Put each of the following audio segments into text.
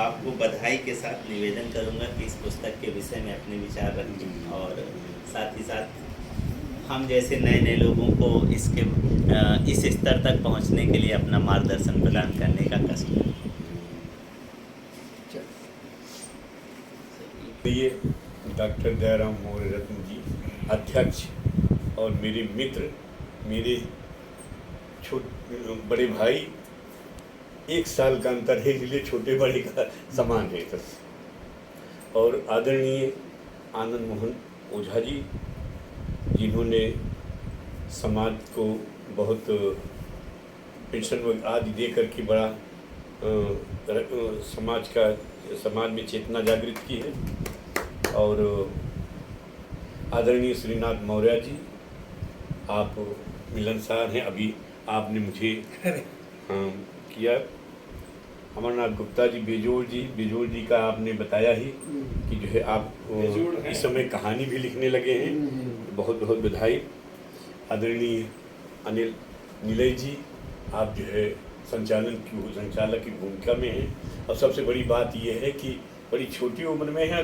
आपको बधाई के साथ निवेदन करूंगा कि इस पुस्तक के विषय में अपने विचार रखें और साथ ही साथ हम जैसे नए नए लोगों को इस स्तर तक पहुंचने के लिए अपना मार्गदर्शन प्रदान करने का कष्ट करें। ये डॉक्टर दयाराम मौर्य रत्न जी अध्यक्ष और मेरे मित्र, मेरे बड़े भाई, 1 साल का अंतर है, इसलिए छोटे बड़े का समान है बस। और आदरणीय आनंद मोहन ओझा जी, जिन्होंने समाज को बहुत पेंशन आदि दे करके बड़ा समाज में चेतना जागृत की है। और आदरणीय श्रीनाथ मौर्य जी, आप मिलनसार हैं। अभी आपने मुझे किया। अमरनाथ गुप्ता जी, बेजोड़ जी का आपने बताया ही कि जो है आप इस समय कहानी भी लिखने लगे हैं। बहुत बहुत बधाई। आदरणीय अनिल नीलय जी, आप जो है संचालक की भूमिका में हैं। और सबसे बड़ी बात यह है कि बड़ी छोटी उम्र में है,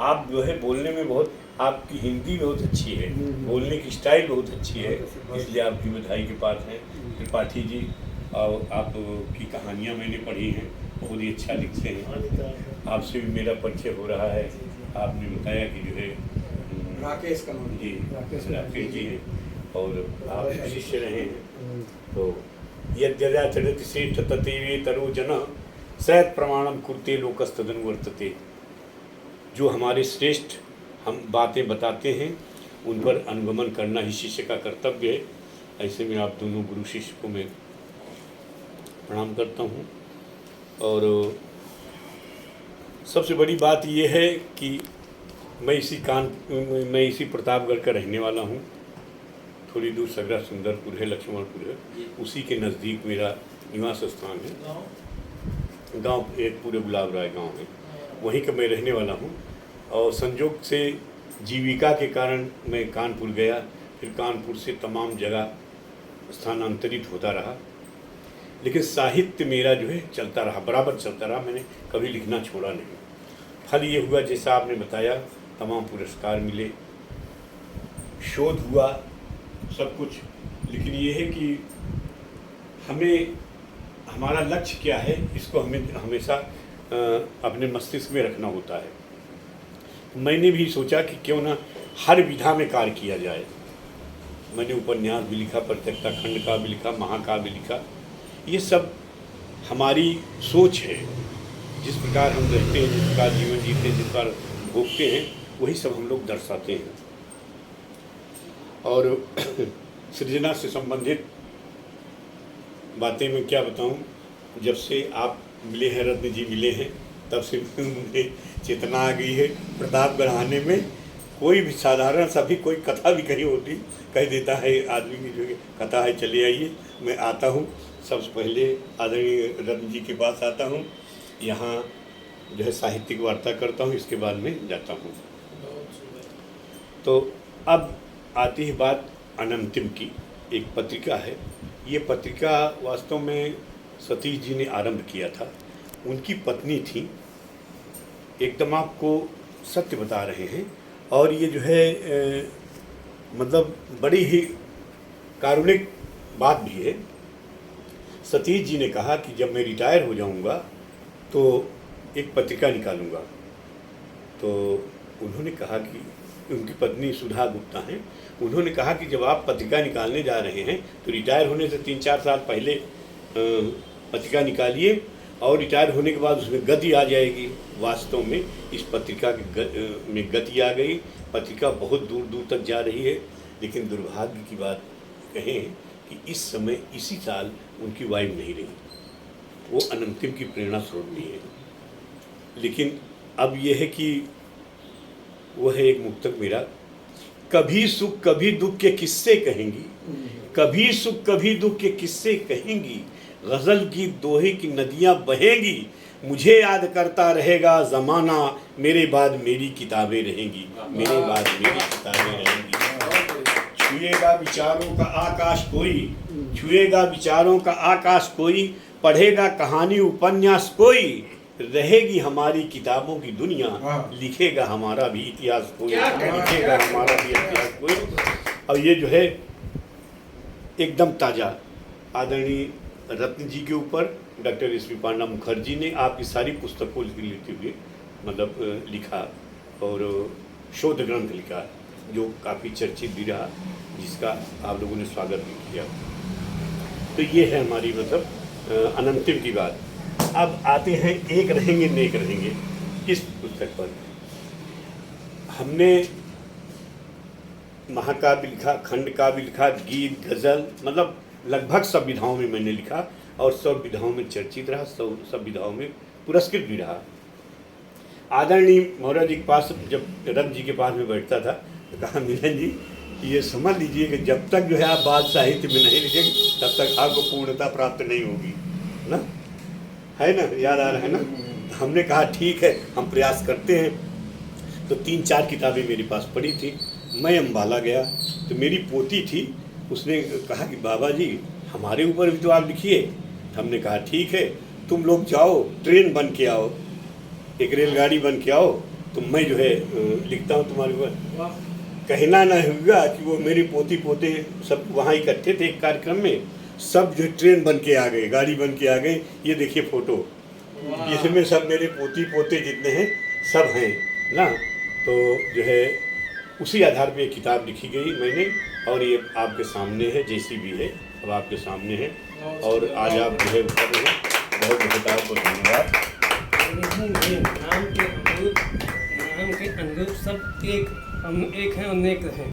आप जो है बोलने में बहुत, आपकी हिंदी बहुत अच्छी है, बोलने की स्टाइल बहुत अच्छी है, इसलिए आपकी बधाई के पास हैं। त्रिपाठी जी, और आपकी कहानियाँ मैंने पढ़ी हैं, बहुत ही अच्छा लिखते हैं। आपसे भी मेरा परिचय हो रहा है। आपने बताया कि जो है राकेश जी हैं और आप शिष्य रहे हैं। तो यद्यदाचरति श्रेष्ठ ततेवे तरो जन सयत् प्रमाणम कुर्ते लोकस्तदनुवर्तते। जो हमारे श्रेष्ठ हम बातें बताते हैं, उन पर अनुगमन करना ही शिष्य का कर्तव्य है। ऐसे में आप दोनों गुरु शिष्य को मैं प्रणाम करता हूँ। और सबसे बड़ी बात यह है कि मैं इसी प्रतापगढ़ का रहने वाला हूँ। थोड़ी दूर सगरा सुंदरपुर है, लक्ष्मणपुर है, उसी के नज़दीक मेरा निवास स्थान है। गांव एक पूरे गुलाब राय गांव है, वहीं का मैं रहने वाला हूँ। और संजोग से जीविका के कारण मैं कानपुर गया, फिर कानपुर से तमाम जगह स्थानांतरित होता रहा। लेकिन साहित्य मेरा जो है चलता रहा, बराबर चलता रहा, मैंने कभी लिखना छोड़ा नहीं। फल ये हुआ जैसा आपने बताया, तमाम पुरस्कार मिले, शोध हुआ, सब कुछ। लेकिन ये है कि हमें हमारा लक्ष्य क्या है, इसको हमें हमेशा अपने मस्तिष्क में रखना होता है। मैंने भी सोचा कि क्यों ना हर विधा में कार्य किया जाए। मैंने उपन्यास भी लिखा, प्रत्यक्षता खंड का भी लिखा, महाकाव्य भी लिखा। ये सब हमारी सोच है, जिस प्रकार हम रहते हैं, जिस प्रकार जीवन जीते हैं, जिस प्रकार भोगते हैं, वही सब हम लोग दर्शाते हैं। और सृजना से संबंधित बातें मैं क्या बताऊं, जब से आप मिले हैं, रत्न जी मिले हैं, तब से मुझे चेतना आ गई है। प्रतापगढ़ आने में कोई भी साधारण सभी कोई कथा भी कहीं होती, कह देता है आदमी की जो कथा है, चले आइए। मैं आता हूँ, सबसे पहले आदरणीय रत्न जी के पास आता हूँ, यहाँ जो है साहित्यिक वार्ता करता हूँ, इसके बाद में जाता हूँ। तो अब आती है बात अनंतिम की। एक पत्रिका है, ये पत्रिका वास्तव में सतीश जी ने आरंभ किया था। उनकी पत्नी थी, एकदम आपको सत्य बता रहे हैं। और ये जो है मतलब बड़ी ही कारुणिक बात भी है। सतीश जी ने कहा कि जब मैं रिटायर हो जाऊंगा तो एक पत्रिका निकालूंगा। तो उन्होंने कहा कि, उनकी पत्नी सुधा गुप्ता हैं, उन्होंने कहा कि जब आप पत्रिका निकालने जा रहे हैं तो रिटायर होने से 3-4 साल पहले पत्रिका निकालिए, और रिटायर होने के बाद उसमें गति आ जाएगी। वास्तव में इस पत्रिका में गति आ गई, पत्रिका बहुत दूर दूर तक जा रही है। लेकिन दुर्भाग्य की बात कहें कि इस समय इसी साल उनकी वाइफ नहीं रही, वो अनंतिम की प्रेरणा स्रोत भी है। लेकिन अब यह है कि वो है एक मुक्तक मेरा, कभी सुख कभी दुख के किस्से कहेंगी, कभी सुख कभी दुख के किस्से कहेंगी, गज़ल की दोहे की नदियाँ बहेंगी, मुझे याद करता रहेगा ज़माना, मेरे बाद मेरी किताबें रहेंगी, मेरे बाद मेरी किताबें रहेंगी। छुएगा विचारों का आकाश कोई, छुएगा विचारों का आकाश कोई, पढ़ेगा कहानी उपन्यास कोई, रहेगी हमारी किताबों की दुनिया, हाँ। लिखेगा हमारा भी इतिहास कोई, क्या बात है, लिखेगा क्या हमारा भी इतिहास कोई। और ये जो है एकदम ताज़ा आदरणीय रत्न जी के ऊपर डॉक्टर एस.वी. पांडा मुखर्जी ने आपकी सारी पुस्तकों को लेते हुए मतलब लिखा और शोध ग्रंथ लिखा, जो काफ़ी चर्चित भी रहा, जिसका आप लोगों ने स्वागत भी किया। तो ये है हमारी मतलब अनंतिम की बात। अब आते हैं एक रहेंगे नेक रहेंगे इस पुस्तक पर। हमने महाकाव्य लिखा, खंड काव्य लिखा, गीत, गज़ल, मतलब लगभग सब विधाओं में मैंने लिखा और सब विधाओं में चर्चित रहा, सब विधाओं में पुरस्कृत भी रहा। आदरणीय मौर्य जी के पास जब रत्न जी के पास में बैठता था तो कहा, मिलन जी ये समझ लीजिए कि जब तक जो है आप बात साहित्य में नहीं लिखेंगे तब तक आपको पूर्णता प्राप्त नहीं होगी ना, है ना, याद आ रहा है ना। तो हमने कहा ठीक है, हम प्रयास करते हैं। तो 3-4 किताबें मेरे पास पड़ी थी। मैं अम्बाला गया तो मेरी पोती थी, उसने कहा कि बाबा जी हमारे ऊपर भी तो आप लिखिए। हमने कहा ठीक है, तुम लोग जाओ, ट्रेन बन के आओ, एक रेलगाड़ी बन के आओ, तो मैं जो है लिखता हूँ तुम्हारे ऊपर। कहना न हुआ कि वो मेरी पोती पोते सब वहाँ इकट्ठे थे एक कार्यक्रम में, सब जो ट्रेन बन के आ गए, गाड़ी बन के आ गए। ये देखिए फोटो, इसमें सब मेरे पोती पोते जितने हैं सब हैं ना। तो जो है उसी आधार पे एक किताब लिखी गई मैंने, और ये आपके सामने है, जैसी भी है अब आपके सामने है। और आज आप जो है कर रहे हैं, बहुत बहुत आपको धन्यवाद। नाम के अनुरूप सब एक, हम एक हैं और नेक रहें।